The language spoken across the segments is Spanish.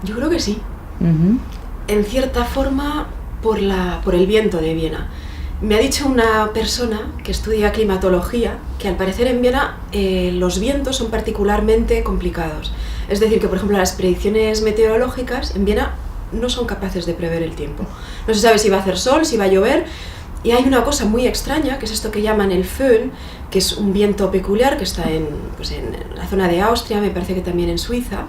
Yo creo que sí. Uh-huh. En cierta forma, por el viento de Viena. Me ha dicho una persona que estudia climatología que al parecer en Viena los vientos son particularmente complicados. Es decir, que por ejemplo las predicciones meteorológicas en Viena no son capaces de prever el tiempo. No se sabe si va a hacer sol, si va a llover, y hay una cosa muy extraña, que es esto que llaman el Föhn, que es un viento peculiar que está en la zona de Austria, me parece que también en Suiza,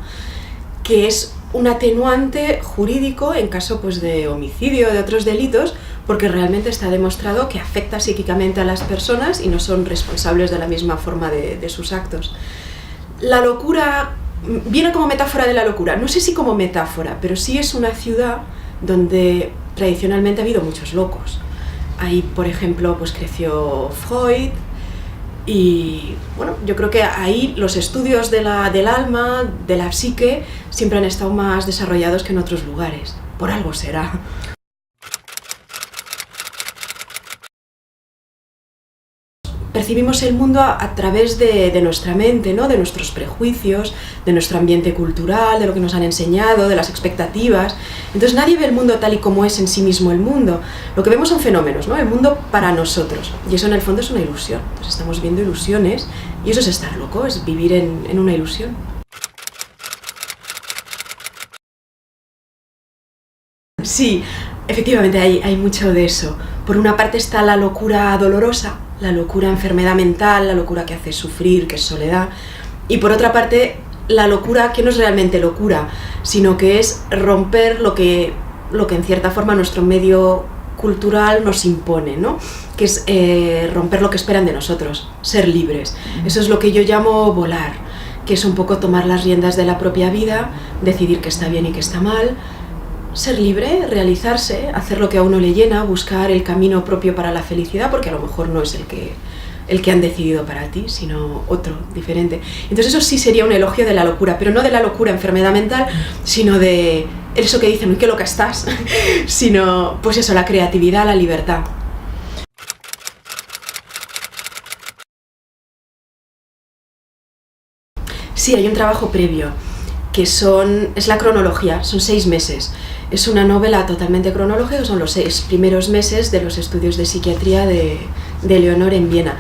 que es un atenuante jurídico en caso pues, de homicidio o de otros delitos, porque realmente está demostrado que afecta psíquicamente a las personas y no son responsables de la misma forma de sus actos. La locura viene como metáfora de la locura, no sé si como metáfora, pero sí es una ciudad donde tradicionalmente ha habido muchos locos. Ahí, por ejemplo, pues creció Freud, y bueno, yo creo que ahí los estudios del alma, de la psique, siempre han estado más desarrollados que en otros lugares. Por algo será. Percibimos el mundo a través de nuestra mente, ¿no? De nuestros prejuicios, de nuestro ambiente cultural, de lo que nos han enseñado, de las expectativas. Entonces nadie ve el mundo tal y como es en sí mismo el mundo. Lo que vemos son fenómenos, ¿no? El mundo para nosotros. Y eso en el fondo es una ilusión. Entonces estamos viendo ilusiones y eso es estar loco, es vivir en una ilusión. Sí, efectivamente hay mucho de eso. Por una parte está la locura dolorosa, la locura enfermedad mental, la locura que hace sufrir, que es soledad. Y por otra parte, la locura que no es realmente locura, sino que es romper lo que en cierta forma nuestro medio cultural nos impone, ¿no? Que es romper lo que esperan de nosotros, ser libres. Eso es lo que yo llamo volar, que es un poco tomar las riendas de la propia vida, decidir qué está bien y qué está mal, ser libre, realizarse, hacer lo que a uno le llena, buscar el camino propio para la felicidad, porque a lo mejor no es el que han decidido para ti, sino otro, diferente. Entonces eso sí sería un elogio de la locura, pero no de la locura enfermedad mental, sino de eso que dicen, uy, qué loca estás, sino, pues eso, la creatividad, la libertad. Sí, hay un trabajo previo, que es la cronología, son 6 meses. Es una novela totalmente cronológica, son los 6 primeros meses de los estudios de psiquiatría de Leonor en Viena.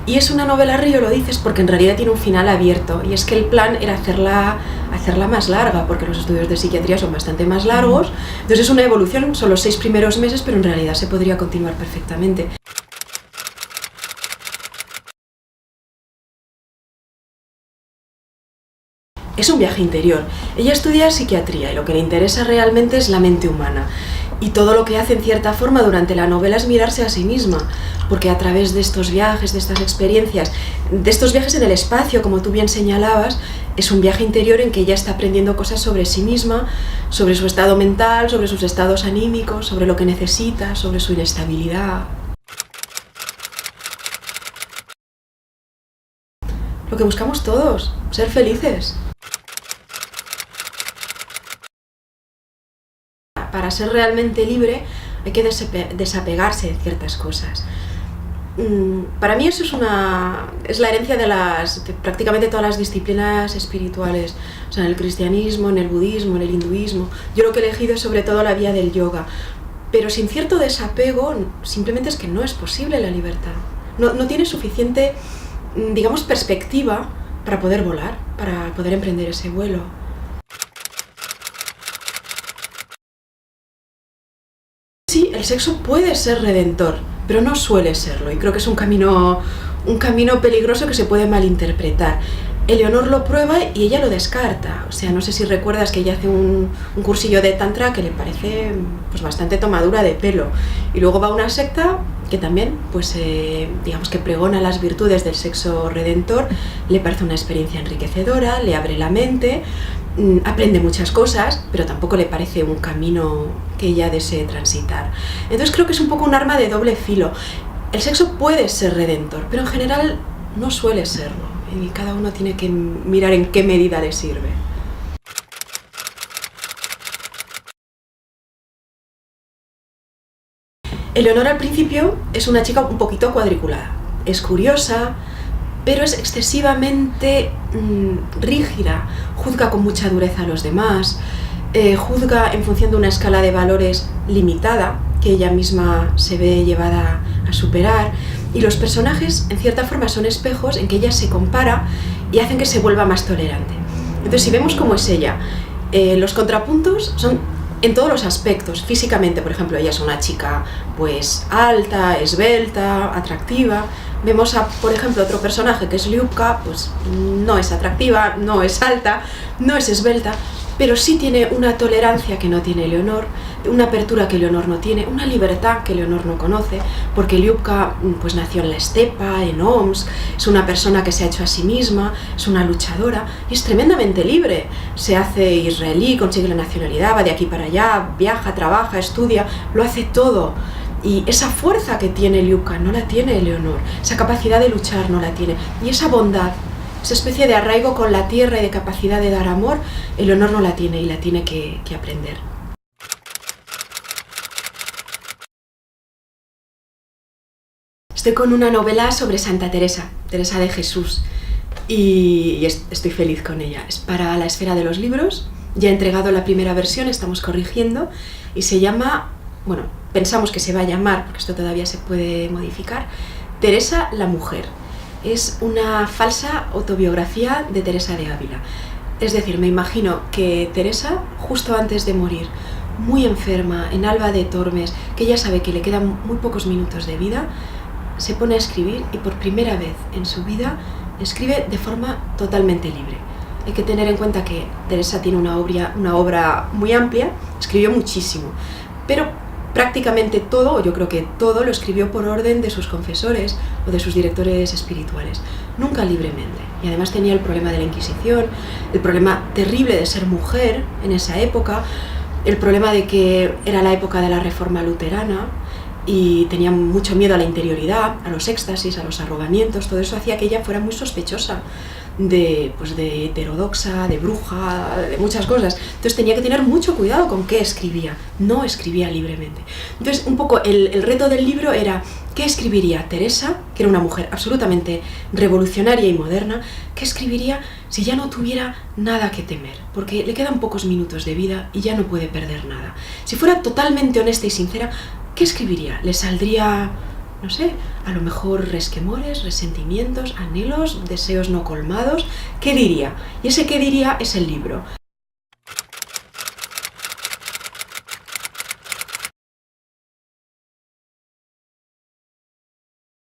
Y es una novela, Río, lo dices, porque en realidad tiene un final abierto, y es que el plan era hacerla más larga, porque los estudios de psiquiatría son bastante más largos, entonces es una evolución, son los 6 primeros meses, pero en realidad se podría continuar perfectamente. Es un viaje interior. Ella estudia psiquiatría y lo que le interesa realmente es la mente humana. Y todo lo que hace en cierta forma durante la novela es mirarse a sí misma, porque a través de estos viajes, de estas experiencias, de estos viajes en el espacio, como tú bien señalabas, es un viaje interior en que ella está aprendiendo cosas sobre sí misma, sobre su estado mental, sobre sus estados anímicos, sobre lo que necesita, sobre su inestabilidad. Lo que buscamos todos, ser felices. Para ser realmente libre hay que desapegarse de ciertas cosas. Para mí eso es la herencia de prácticamente todas las disciplinas espirituales, o sea, en el cristianismo, en el budismo, en el hinduismo. Yo lo que he elegido es sobre todo la vía del yoga, pero sin cierto desapego simplemente es que no es posible la libertad. No tiene suficiente, digamos, perspectiva para poder volar, para poder emprender ese vuelo. Sí, el sexo puede ser redentor, pero no suele serlo, y creo que es un camino peligroso que se puede malinterpretar. Eleonor lo prueba y ella lo descarta. O sea, no sé si recuerdas que ella hace un cursillo de tantra que le parece pues bastante tomadura de pelo, y luego va a una secta que también, pues digamos que pregona las virtudes del sexo redentor, le parece una experiencia enriquecedora, le abre la mente, aprende muchas cosas, pero tampoco le parece un camino que ella desee transitar. Entonces creo que es un poco un arma de doble filo. El sexo puede ser redentor, pero en general no suele serlo, y cada uno tiene que mirar en qué medida le sirve. Eleonor al principio es una chica un poquito cuadriculada. Es curiosa, pero es excesivamente rígida, juzga con mucha dureza a los demás, juzga en función de una escala de valores limitada, que ella misma se ve llevada a superar, y los personajes en cierta forma son espejos en que ella se compara y hacen que se vuelva más tolerante. Entonces, si vemos cómo es ella, los contrapuntos son en todos los aspectos. Físicamente, por ejemplo, ella es una chica pues alta, esbelta, atractiva. Vemos a, por ejemplo, otro personaje que es Lyubka, pues no es atractiva, no es alta, no es esbelta, pero sí tiene una tolerancia que no tiene Leonor, una apertura que Leonor no tiene, una libertad que Leonor no conoce, porque Lyubka pues nació en la estepa, en Omsk, es una persona que se ha hecho a sí misma, es una luchadora y es tremendamente libre. Se hace israelí, consigue la nacionalidad, va de aquí para allá, viaja, trabaja, estudia, lo hace todo. Y esa fuerza que tiene Lyubka no la tiene Leonor, esa capacidad de luchar no la tiene, y esa bondad, esa especie de arraigo con la tierra y de capacidad de dar amor, Leonor no la tiene y la tiene que aprender. Estoy con una novela sobre Santa Teresa, Teresa de Jesús, y estoy feliz con ella. Es para La Esfera de los Libros, ya he entregado la primera versión, estamos corrigiendo, y se llama, bueno, pensamos que se va a llamar, porque esto todavía se puede modificar, Teresa la Mujer. Es una falsa autobiografía de Teresa de Ávila. Es decir, me imagino que Teresa, justo antes de morir, muy enferma, en Alba de Tormes, que ella sabe que le quedan muy pocos minutos de vida, se pone a escribir y por primera vez en su vida escribe de forma totalmente libre. Hay que tener en cuenta que Teresa tiene una obra muy amplia, escribió muchísimo, pero prácticamente todo, o yo creo que todo, lo escribió por orden de sus confesores o de sus directores espirituales, nunca libremente. Y además tenía el problema de la Inquisición, el problema terrible de ser mujer en esa época, el problema de que era la época de la Reforma luterana y tenía mucho miedo a la interioridad, a los éxtasis, a los arrobamientos. Todo eso hacía que ella fuera muy sospechosa de heterodoxa, de bruja, de muchas cosas. Entonces tenía que tener mucho cuidado con qué escribía, no escribía libremente. Entonces un poco el reto del libro era qué escribiría Teresa, que era una mujer absolutamente revolucionaria y moderna, qué escribiría si ya no tuviera nada que temer, porque le quedan pocos minutos de vida y ya no puede perder nada. Si fuera totalmente honesta y sincera, ¿qué escribiría? ¿Le saldría, no sé, a lo mejor resquemores, resentimientos, anhelos, deseos no colmados? ¿Qué diría? Y ese qué diría es el libro.